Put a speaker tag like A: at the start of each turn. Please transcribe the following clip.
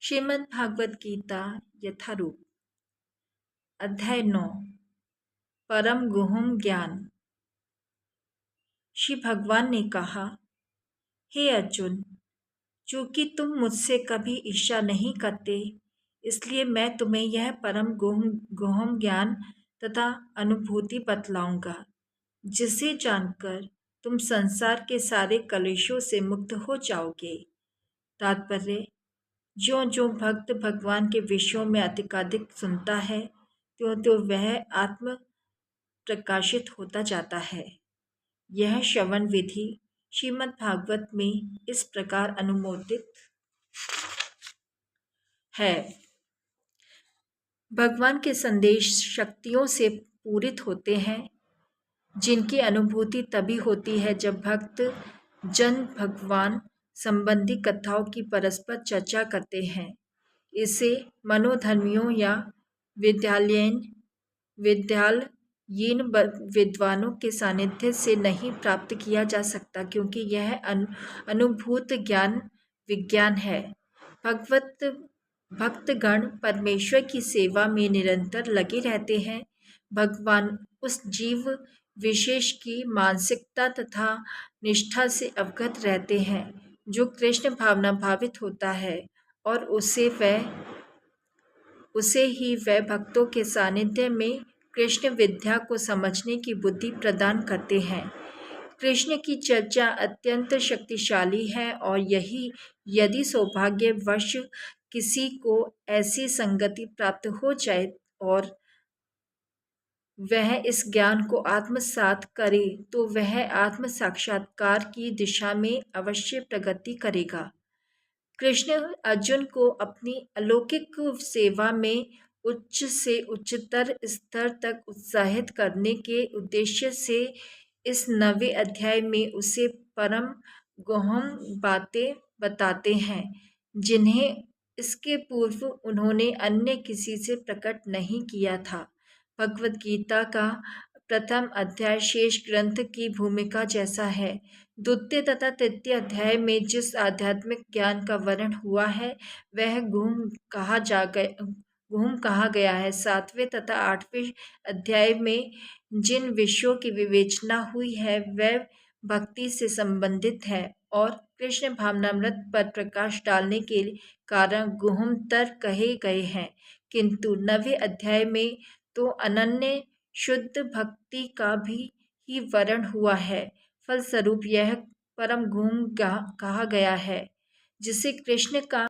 A: श्रीमद् भागवत गीता यथारूप अध्याय 9 परम गुहम ज्ञान। श्री भगवान ने कहा, हे अर्जुन, चूंकि तुम मुझसे कभी ईर्ष्या नहीं करते, इसलिए मैं तुम्हें यह परम गुहम ज्ञान तथा अनुभूति बतलाऊंगा, जिसे जानकर तुम संसार के सारे कलेशों से मुक्त हो जाओगे। तात्पर्य: जो जो भक्त भगवान के विषयों में अधिकाधिक सुनता है, त्यों त्यों वह आत्म प्रकाशित होता जाता है। यह श्रवण विधि श्रीमद् भागवत में इस प्रकार अनुमोदित है। भगवान के संदेश शक्तियों से पूरित होते हैं, जिनकी अनुभूति तभी होती है जब भक्त जन भगवान संबंधी कथाओं की परस्पर चर्चा करते हैं। इसे मनोधर्मियों या विद्यालयीन विद्वानों के सानिध्य से नहीं प्राप्त किया जा सकता, क्योंकि यह अनुभूत ज्ञान विज्ञान है। भक्तगण परमेश्वर की सेवा में निरंतर लगे रहते हैं। भगवान उस जीव विशेष की मानसिकता तथा निष्ठा से अवगत रहते हैं जो कृष्ण भावना भावित होता है, और उसे ही वह भक्तों के सानिध्य में कृष्ण विद्या को समझने की बुद्धि प्रदान करते हैं। कृष्ण की चर्चा अत्यंत शक्तिशाली है, और यदि सौभाग्यवश किसी को ऐसी संगति प्राप्त हो जाए और वह इस ज्ञान को आत्मसात करे, तो वह आत्म साक्षात्कार की दिशा में अवश्य प्रगति करेगा। कृष्ण अर्जुन को अपनी अलौकिक सेवा में उच्च से उच्चतर स्तर तक उत्साहित करने के उद्देश्य से इस 9वें अध्याय में उसे परम गहन बातें बताते हैं, जिन्हें इसके पूर्व उन्होंने अन्य किसी से प्रकट नहीं किया था। भगवद गीता का प्रथम अध्याय शेष ग्रंथ की भूमिका जैसा है। द्वितीय तथा तृतीय अध्याय में जिस आध्यात्मिक ज्ञान का वर्णन हुआ है, वह गुहम कहा गया है। 7वें तथा 8वें अध्याय में जिन विषयों की विवेचना हुई है, वह भक्ति से संबंधित है और कृष्ण भावनामृत पर प्रकाश डालने के कारण गुहमतर कहे गए हैं। किंतु 9वें अध्याय में तो अनन्य शुद्ध भक्ति का भी ही वर्णन हुआ है। फलस्वरूप यह परम गुहम कहा गया है, जिसे कृष्ण का